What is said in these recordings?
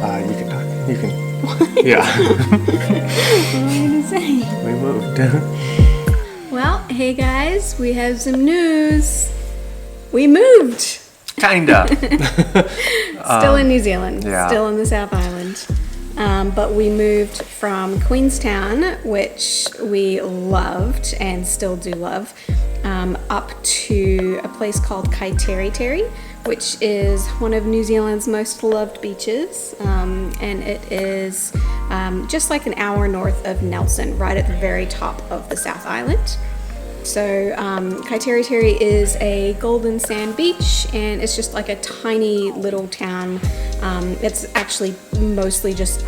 You can talk. You can. Yeah. What am I gonna say? We moved. Well, hey guys, we have some news. We moved. Kinda. Still in New Zealand. yeah. Still in the South Island. But we moved from Queenstown, which we loved and still do love, up to a place called Kaiteriteri, which is one of New Zealand's most loved beaches. And it is just like an hour north of Nelson, right at the very top of the South Island. So Kaiteriteri is a golden sand beach, and it's just like a tiny little town. It's actually mostly just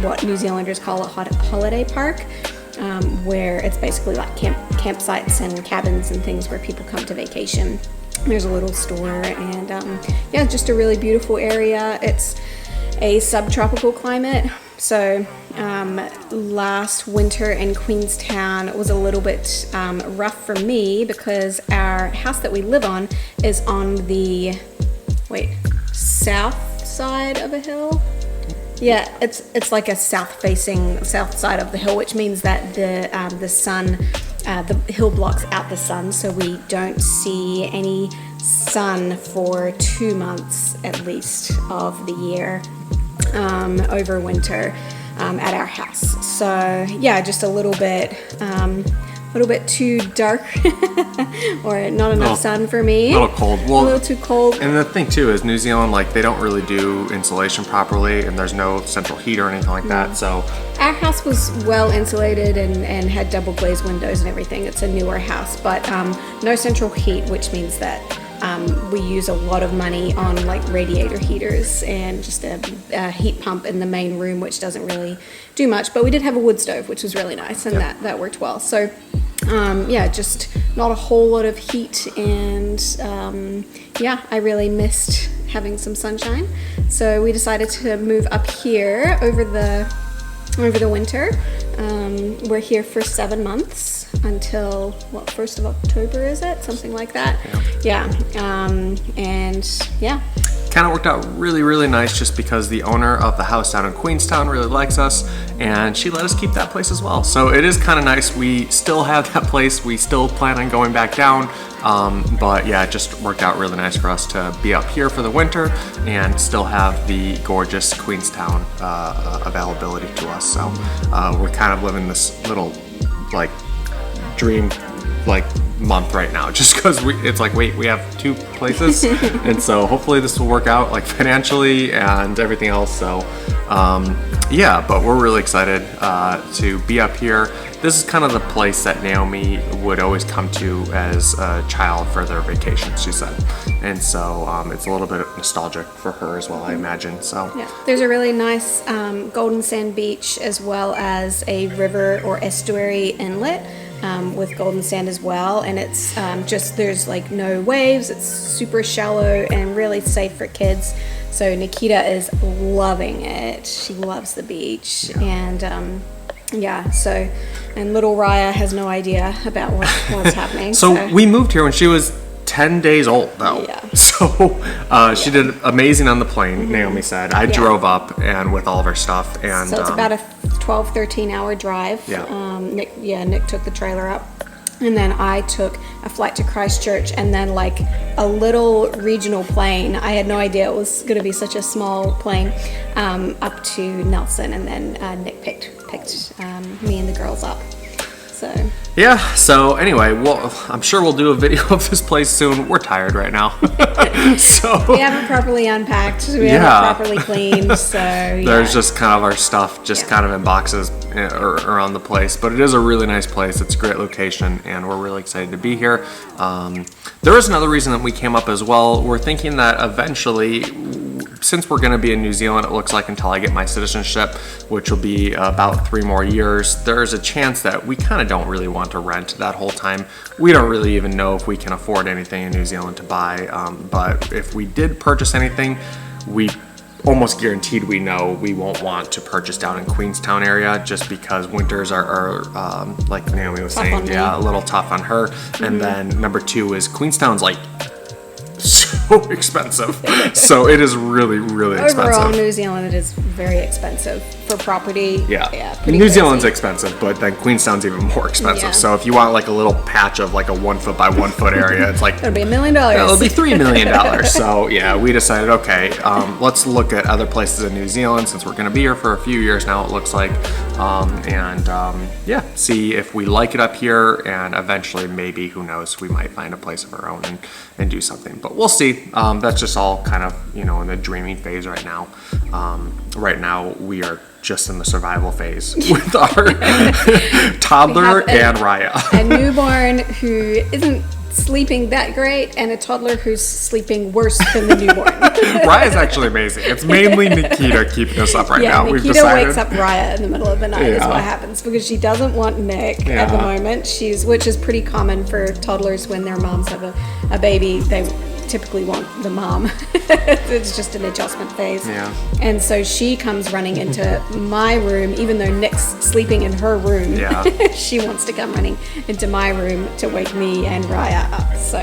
what New Zealanders call a holiday park, where it's basically like campsites and cabins and things where people come to vacation. There's a little store, and yeah, just a really beautiful area. It's a subtropical climate. So last winter in Queenstown was a little bit rough for me because our house that we live on is on the south side of a hill. Yeah, it's like a south side of the hill, which means that the sun, the hill blocks out the sun, so we don't see any sun for 2 months at least of the year. Over winter at our house. So yeah, just a little bit too dark or not enough sun for me. A little cold. Well, a little too cold. And the thing too is New Zealand, like they don't really do insulation properly, and there's no central heat or anything like that. So our house was well insulated and had double glazed windows and everything. It's a newer house, but no central heat, which means that we use a lot of money on like radiator heaters and just a heat pump in the main room, which doesn't really do much. But we did have a wood stove, which was really nice, and that worked well. So yeah, just not a whole lot of heat, and yeah, I really missed having some sunshine. So we decided to move up here over the winter. We're here for 7 months until 1st of October, is it? Something like that. Yeah. And yeah. Kind of worked out really, really nice just because the owner of the house down in Queenstown really likes us, and she let us keep that place as well. So it is kind of nice. We still have that place. We still plan on going back down. But yeah, it just worked out really nice for us to be up here for the winter and still have the gorgeous Queenstown availability to us. So we're kind of living this little like dream like month right now, just because it's like, wait, we have 2 places. And so hopefully this will work out like financially and everything else. So yeah, but we're really excited to be up here. This is kind of the place that Naomi would always come to as a child for their vacations, she said. And so it's a little bit nostalgic for her as well, I imagine. So yeah, there's a really nice golden sand beach, as well as a river or estuary inlet with golden sand as well. And it's just, there's like no waves. It's super shallow and really safe for kids. So Nikita is loving it. She loves the beach. Yeah. And yeah, so, and little Raya has no idea about what's happening. So we moved here when she was 10 days old, though. Yeah. So she did amazing on the plane, Naomi said. I drove up and with all of her stuff. And so it's about a 12, 13 hour drive. Yeah. Nick took the trailer up. And then I took a flight to Christchurch, and then like a little regional plane. I had no idea it was going to be such a small plane, up to Nelson, and then Nick picked me and the girls up. So yeah. So anyway, well, I'm sure we'll do a video of this place soon. We're tired right now, so we haven't properly unpacked. We haven't properly cleaned. So yeah. There's just kind of our stuff, kind of in boxes around the place. But it is a really nice place. It's a great location, and we're really excited to be here. There is another reason that we came up as well. We're thinking that eventually, since we're going to be in New Zealand, it looks like until I get my citizenship, which will be about 3 more years, there's a chance that we kind of don't really want to rent that whole time. We don't really even know if we can afford anything in New Zealand to buy, but if we did purchase anything, we almost guaranteed we know we won't want to purchase down in Queenstown area, just because winters are like Naomi was saying, a little tough on her. And then number 2 is Queenstown's like so expensive. So it is really, really expensive. Overall, New Zealand, it is very expensive for property. Yeah. Pretty New Zealand's crazy. expensive, but then Queenstown's even more expensive. Yeah. So if you want like a little patch of like a 1 foot by 1 foot area, it's like It'll be $1 million. it'll be $3 million. So yeah, we decided, okay, let's look at other places in New Zealand since we're going to be here for a few years now, it looks like, yeah, see if we like it up here, and eventually maybe, who knows, we might find a place of our own and do something, but we'll see. That's just all kind of, in the dreaming phase right now. Right now we are just in the survival phase with our toddler and Raya. A newborn who isn't sleeping that great, and a toddler who's sleeping worse than the newborn. Raya's actually amazing. It's mainly Nikita keeping us up right now. We've Nikita decided. wakes up Raya in the middle of the night is Yeah. what happens, because she doesn't want Nick at the moment. Which is pretty common for toddlers when their moms have a baby. They typically want the mom. It's just an adjustment phase. Yeah. And so she comes running into my room, even though Nick's sleeping in her room. Yeah. She wants to come running into my room to wake me and Raya up. So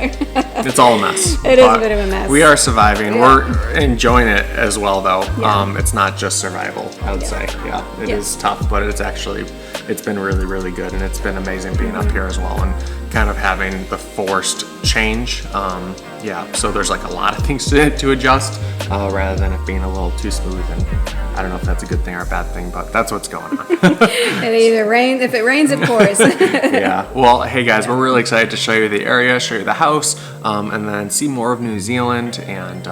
It's all a mess. It is a bit of a mess. We are surviving. Yeah. We're enjoying it as well, though. Yeah. It's not just survival, I would say. Yeah, it is tough, but it's been really, really good, and it's been amazing being up here as well, and kind of having the forced change. So there's like a lot of things to adjust, rather than it being a little too smooth. And I don't know if that's a good thing or a bad thing, but that's what's going on. It either rains. If it rains, it pours. Yeah. Well, hey guys, we're really excited to show you the area, show you the house, and then see more of New Zealand. And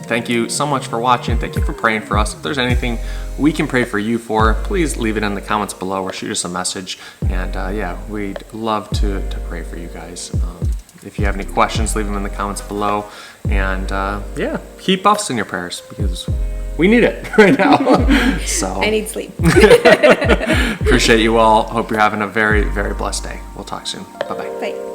thank you so much for watching. Thank you for praying for us. If there's anything we can pray for you for, please leave it in the comments below or shoot us a message. And we'd love to pray for you guys. If you have any questions, leave them in the comments below. And keep us in your prayers, because we need it right now. So I need sleep. appreciate you all. Hope you're having a very, very blessed day. We'll talk soon. Bye-bye. Bye.